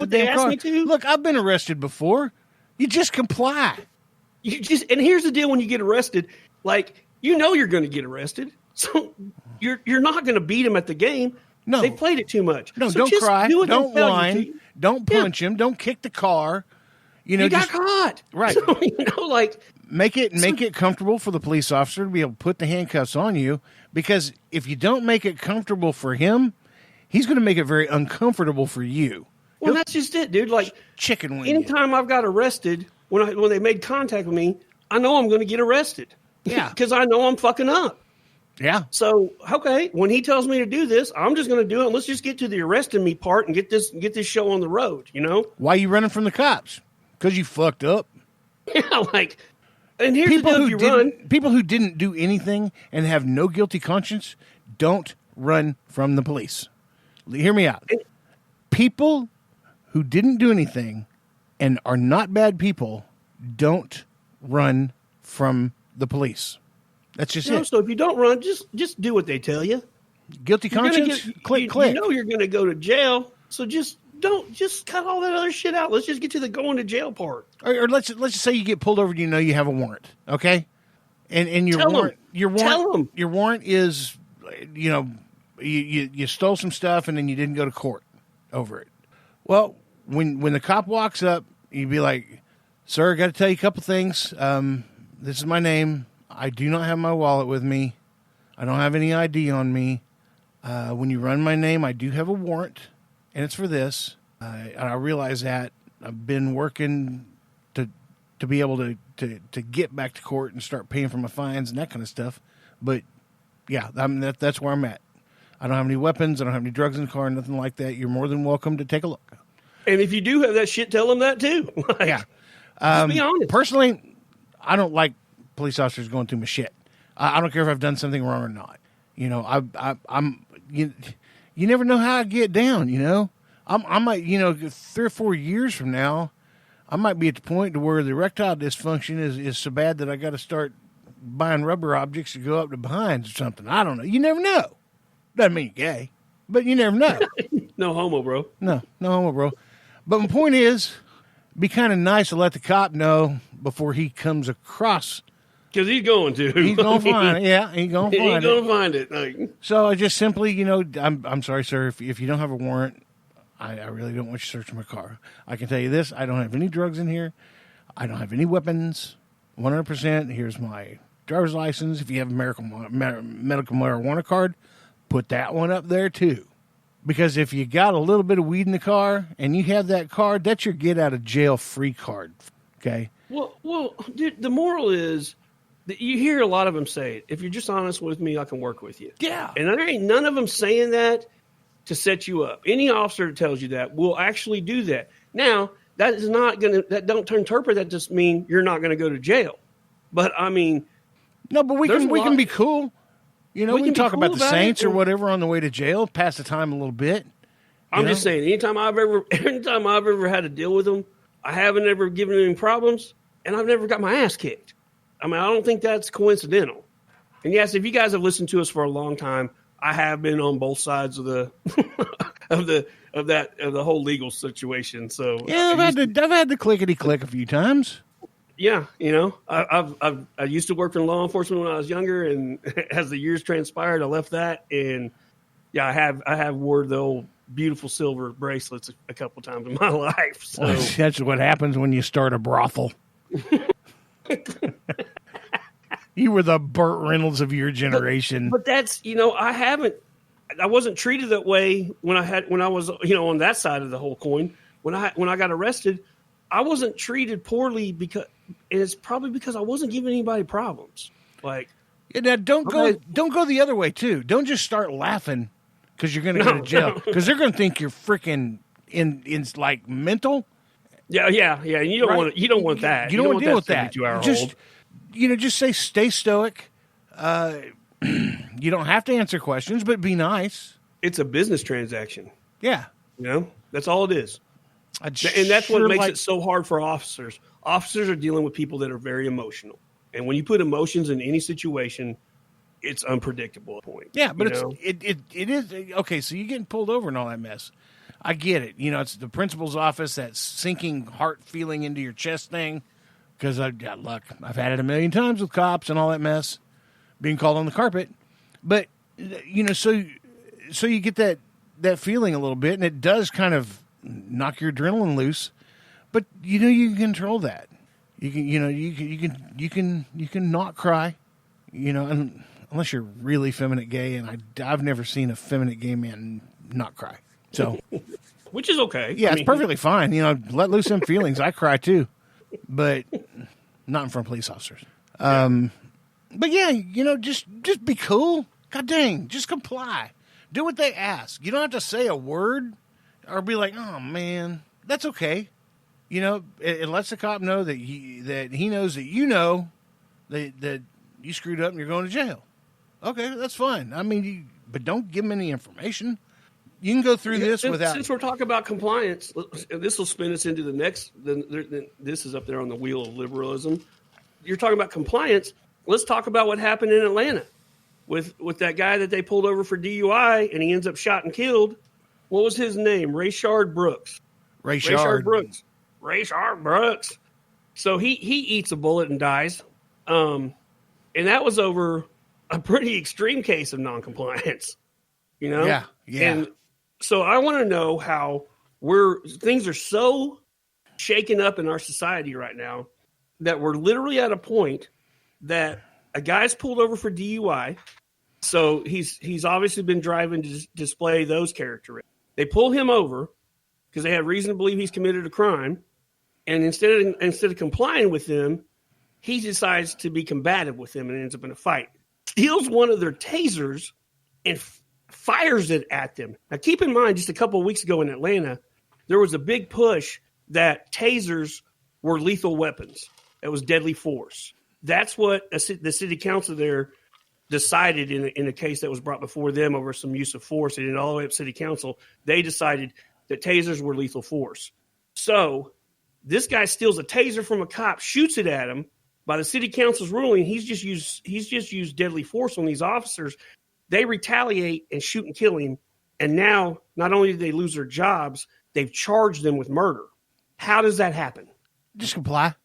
the damn car. Me to. Look, I've been arrested before. You just comply. And here's the deal: when you get arrested, like you're going to get arrested, so you're not going to beat them at the game. No, they played it too much. No, so don't just cry. Don't whine. Don't punch him. Don't kick the car. You got caught, right? So, like make it comfortable for the police officer to be able to put the handcuffs on you. Because if you don't make it comfortable for him, he's going to make it very uncomfortable for you. Well, that's just it, dude. Like chicken wing. Anytime I've got arrested, when they made contact with me, I know I'm going to get arrested. Yeah, because I know I'm fucking up. Yeah. So, okay, when he tells me to do this, I'm just going to do it. Let's just get to the arresting me part and get this show on the road, you know? Why are you running from the cops? Because you fucked up. Yeah, like, and here's the deal, if you run. People who didn't do anything and have no guilty conscience don't run from the police. Hear me out. People who didn't do anything and are not bad people don't run from the police. That's just it. So if you don't run, just do what they tell you. Guilty conscience, click. You know you're going to go to jail, so just cut all that other shit out. Let's just get to the going to jail part. Or let's just say you get pulled over and you know you have a warrant, okay? And your warrant is, you know, you stole some stuff and then you didn't go to court over it. Well, when the cop walks up, you'd be like, "Sir, I got to tell you a couple things. This is my name. I do not have my wallet with me. I don't have any ID on me. When you run my name, I do have a warrant, and it's for this. I realize that. I've been working to be able to get back to court and start paying for my fines and that kind of stuff. But, yeah, that's where I'm at. I don't have any weapons. I don't have any drugs in the car, nothing like that. You're more than welcome to take a look." And if you do have that shit, tell them that too. Yeah. Just be honest. Personally, I don't like police officers going through my shit. I don't care if I've done something wrong or not. You know, I'm you never know how I get down. You know, I might, you know, 3 or 4 years from now, I might be at the point to where the erectile dysfunction is so bad that I got to start buying rubber objects to go up to behinds or something. I don't know. You never know. Doesn't mean you're gay, but you never know. No homo, bro. No homo, bro. But my point is, be kind of nice to let the cop know before he comes across. Because he's going to. He's going to find it. Yeah, he's going to find it. He's going to find it. Like, so I just simply, you know, I'm sorry, sir, if you don't have a warrant, I really don't want you searching my car. I can tell you this, I don't have any drugs in here. I don't have any weapons. 100%. Here's my driver's license. If you have a medical marijuana card, put that one up there too. Because if you got a little bit of weed in the car and you have that card, that's your get out of jail free card. Okay? Well, dude, the moral is, you hear a lot of them say it. If you're just honest with me, I can work with you. Yeah. And there ain't none of them saying that to set you up. Any officer that tells you that will actually do that. Now, that is not going to, that don't interpret that just mean you're not going to go to jail. But I mean, no, but we can be cool. You know, we can talk about the Saints or whatever on the way to jail, pass the time a little bit. I'm just saying, anytime I've ever had to deal with them, I haven't ever given them any problems, and I've never got my ass kicked. I mean, I don't think that's coincidental. And yes, if you guys have listened to us for a long time, I have been on both sides of the of the whole legal situation. So yeah, I've had the clickety click a few times. Yeah, you know, I used to work in law enforcement when I was younger, and as the years transpired, I left that, and yeah, I have wore the old beautiful silver bracelets a couple times in my life. So well, that's what happens when you start a brothel. You were the Burt Reynolds of your generation. But that's, you know, I wasn't treated that way when I was, you know, on that side of the whole coin. When I got arrested, I wasn't treated poorly and it's probably because I wasn't giving anybody problems. Like, yeah, now don't go the other way too. Don't just start laughing because you're going to go to jail because they're going to think you're freaking in like mental. Yeah. And you don't want that. You don't want to deal with that. Just say stay stoic. You don't have to answer questions, but be nice. It's a business transaction. Yeah. You know, that's all it is. And that's what makes it so hard for officers. Officers are dealing with people that are very emotional. And when you put emotions in any situation, it's unpredictable at a point. Yeah, but it is okay. So you're getting pulled over and all that mess. I get it. You know, it's the principal's office, that sinking heart feeling into your chest thing. Because I've got luck. I've had it a million times with cops and all that mess, being called on the carpet. But, you know, so you get that feeling a little bit, and it does kind of knock your adrenaline loose. But you know, you can control that. You can not cry. You know, and unless you're really feminine gay, and I've never seen a feminine gay man not cry. So, which is okay. Yeah, it's perfectly fine. You know, let loose some feelings. I cry too, but not in front of police officers. But yeah, you know, just be cool. God dang, just comply. Do what they ask. You don't have to say a word or be like, "Oh man, that's okay." You know, it lets the cop know that he knows that you know that you screwed up and you're going to jail. Okay, that's fine. I mean, but don't give him any information. You can go through this without. Since we're talking about compliance, this will spin us into the next. This is up there on the wheel of liberalism. You're talking about compliance. Let's talk about what happened in Atlanta with that guy that they pulled over for DUI and he ends up shot and killed. What was his name? Rayshard Brooks. Rayshard Brooks. So he eats a bullet and dies. And that was over a pretty extreme case of noncompliance. You know? Yeah. And so I want to know how things are so shaken up in our society right now that we're literally at a point that a guy's pulled over for DUI. So he's obviously been driving to display those characteristics. They pull him over because they have reason to believe he's committed a crime. And instead of complying with them, he decides to be combative with them and ends up in a fight. Steals one of their tasers and fires it at them. Now, keep in mind, just a couple of weeks ago in Atlanta, there was a big push that tasers were lethal weapons. It was deadly force. That's what the city council there decided in a case that was brought before them over some use of force. And all the way up city council, they decided that tasers were lethal force. So this guy steals a taser from a cop, shoots it at him. By the city council's ruling, he's just used deadly force on these officers. They retaliate and shoot and kill him. And now, not only did they lose their jobs, they've charged them with murder. How does that happen? Just comply.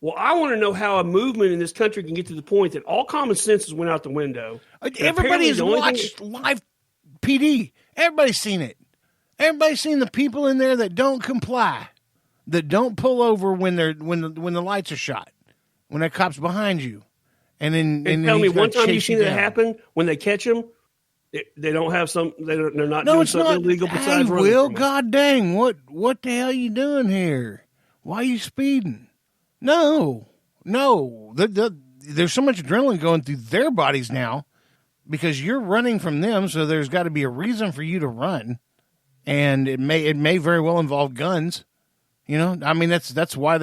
Well, I want to know how a movement in this country can get to the point that all common sense went out the window. Everybody has watched live PD. Everybody's seen it. Everybody's seen the people in there that don't comply, that don't pull over when the lights are shot, when that cop's behind you. And tell me one time you've seen it happen when they catch them. They don't have they're not doing something illegal besides running. Will, God dang, what the hell are you doing here? Why are you speeding? No. There's so much adrenaline going through their bodies now because you're running from them. So there's got to be a reason for you to run, and it may very well involve guns. You know, I mean that's why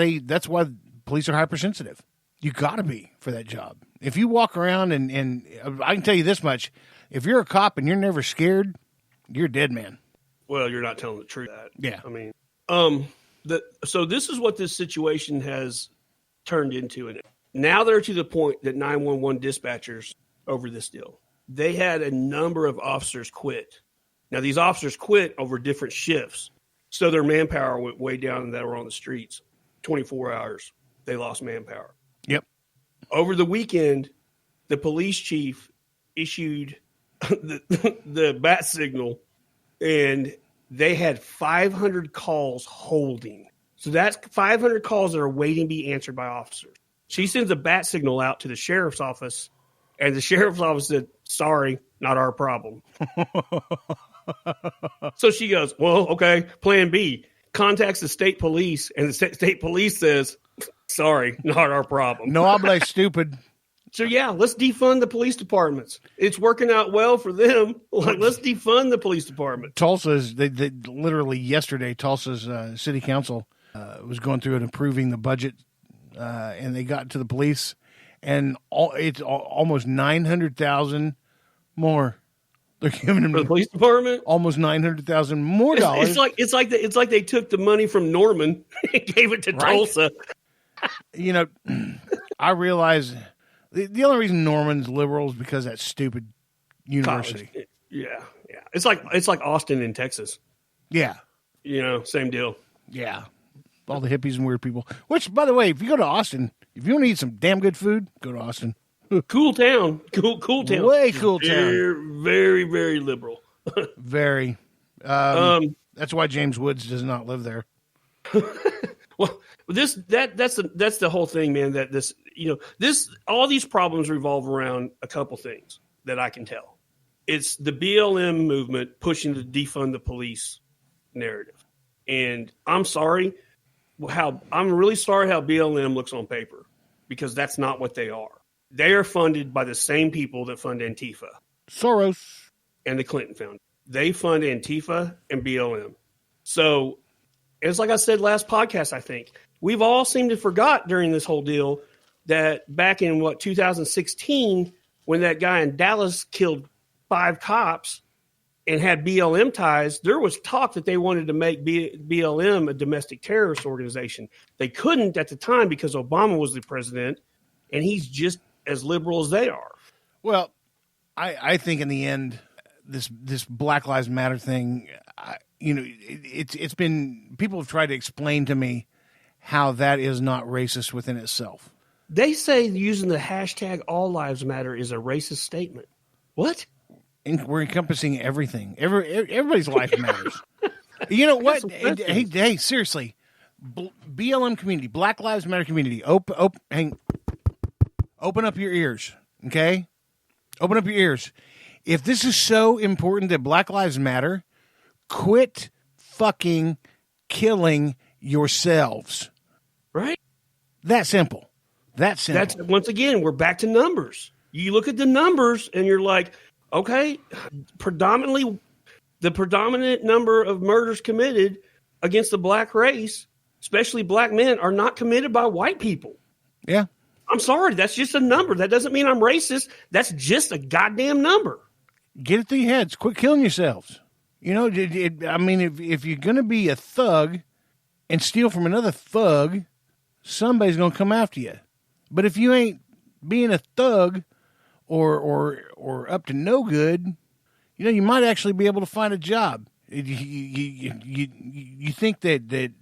police are hypersensitive. You got to be for that job. If you walk around and I can tell you this much, if you're a cop and you're never scared, you're a dead man. Well, you're not telling the truth. Yeah. I mean, so this is what this situation has turned into. And now they're to the point that 911 dispatchers over this deal. They had a number of officers quit. Now, these officers quit over different shifts. So their manpower went way down and that were on the streets. 24 hours. They lost manpower. Yep. Over the weekend, the police chief issued the bat signal, and they had 500 calls holding. So that's 500 calls that are waiting to be answered by officers. She sends a bat signal out to the sheriff's office, and the sheriff's office said, "Sorry, not our problem." So she goes, "Well, okay, plan B." Contacts the state police, and the state police says, "Sorry, not our problem." No habla, stupid. So yeah, let's defund the police departments. It's working out well for them. Like, let's defund the police department. Tulsa's they literally yesterday. Tulsa's city council was going through and approving the budget, and they got to the police, and it's almost 900,000 more. They're giving them for the police department almost 900,000 more dollars. It's like they took the money from Norman and gave it to Tulsa. You know, I realize the only reason Norman's liberal is because of that stupid university. College. Yeah. It's like Austin in Texas. Yeah. Same deal. Yeah. All the hippies and weird people. Which, by the way, if you go to Austin, if you want to eat some damn good food, go to Austin. Cool town. Cool town. Way cool town. Very, very, very liberal. Very. That's why James Woods does not live there. Well, that's the whole thing, man. That all these problems revolve around a couple things that I can tell. It's the BLM movement pushing the defund the police narrative, and I'm really sorry how BLM looks on paper, because that's not what they are. They are funded by the same people that fund Antifa, Soros, and the Clinton Foundation. They fund Antifa and BLM. So, it's like I said last podcast, I think we've all seemed to forgot during this whole deal that back in 2016, when that guy in Dallas killed 5 cops and had BLM ties, there was talk that they wanted to make BLM a domestic terrorist organization. They couldn't at the time because Obama was the president, and he's just as liberal as they are. Well, I think in the end, this Black Lives Matter thing, it's been, people have tried to explain to me how that is not racist within itself. They say using the hashtag All Lives Matter is a racist statement. What? We're encompassing everything. Everybody's life matters. You know what? Hey, seriously, BLM community, Black Lives Matter community, open up your ears, okay? Open up your ears. If this is so important that Black Lives Matter, quit fucking killing yourselves. Right? That simple. That's once again, we're back to numbers. You look at the numbers and you're like, okay, the predominant number of murders committed against the black race, especially black men, are not committed by white people. Yeah. I'm sorry. That's just a number. That doesn't mean I'm racist. That's just a goddamn number. Get it through your heads. Quit killing yourselves. If you're going to be a thug and steal from another thug, somebody's going to come after you. But if you ain't being a thug or up to no good, you might actually be able to find a job. You think that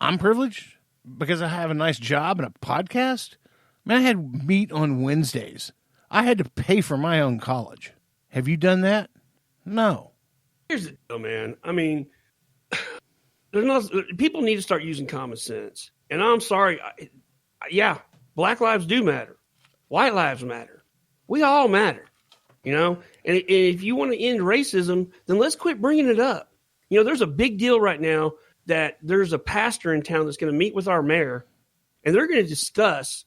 I'm privileged because I have a nice job and a podcast? Man, I had meat on Wednesdays. I had to pay for my own college. Have you done that? No. Here's the deal, man. I mean, people need to start using common sense. And I'm sorry. Black lives do matter. White lives matter. We all matter, And if you want to end racism, then let's quit bringing it up. There's a big deal right now that there's a pastor in town that's going to meet with our mayor, and they're going to discuss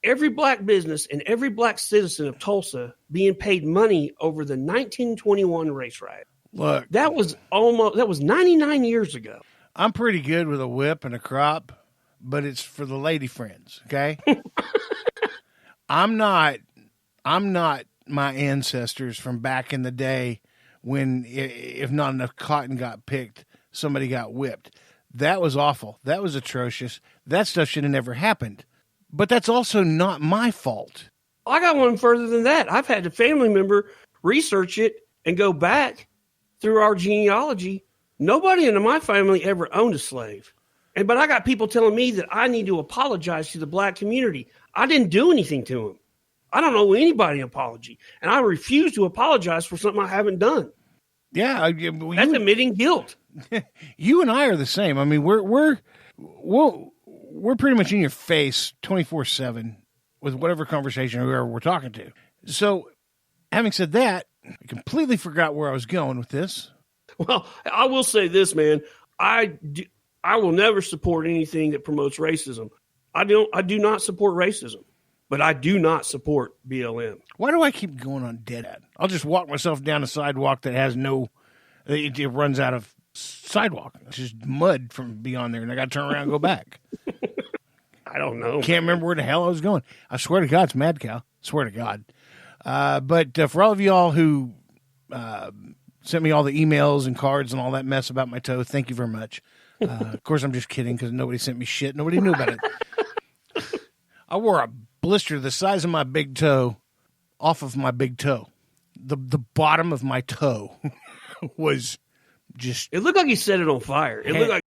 every black business and every black citizen of Tulsa being paid money over the 1921 race riot. Look, that was 99 years ago. I'm pretty good with a whip and a crop, but it's for the lady friends, okay? I'm not my ancestors from back in the day when, if not enough cotton got picked, somebody got whipped. That was awful. That was atrocious. That stuff should have never happened. But that's also not my fault. I got one further than that. I've had a family member research it and go back through our genealogy. Nobody in my family ever owned a slave. But I got people telling me that I need to apologize to the black community. I didn't do anything to them. I don't owe anybody an apology. And I refuse to apologize for something I haven't done. Yeah. That's admitting guilt. You and I are the same. I mean, we're pretty much in your face 24/7 with whatever conversation or whoever we're talking to. So, having said that, I completely forgot where I was going with this. Well, I will say this, man. I will never support anything that promotes racism. I do not support racism, but I do not support BLM. Why do I keep going on dead end? I'll just walk myself down a sidewalk that has it runs out of sidewalk. It's just mud from beyond there, and I got to turn around and go back. I don't know. Can't remember where the hell I was going. I swear to God, it's Mad Cow. I swear to God. But for all of y'all who sent me all the emails and cards and all that mess about my toe, thank you very much. Of course, I'm just kidding because nobody sent me shit. Nobody knew about it. I wore a blister the size of my big toe off of my big toe. The bottom of my toe was just. It looked like he set it on fire. It looked like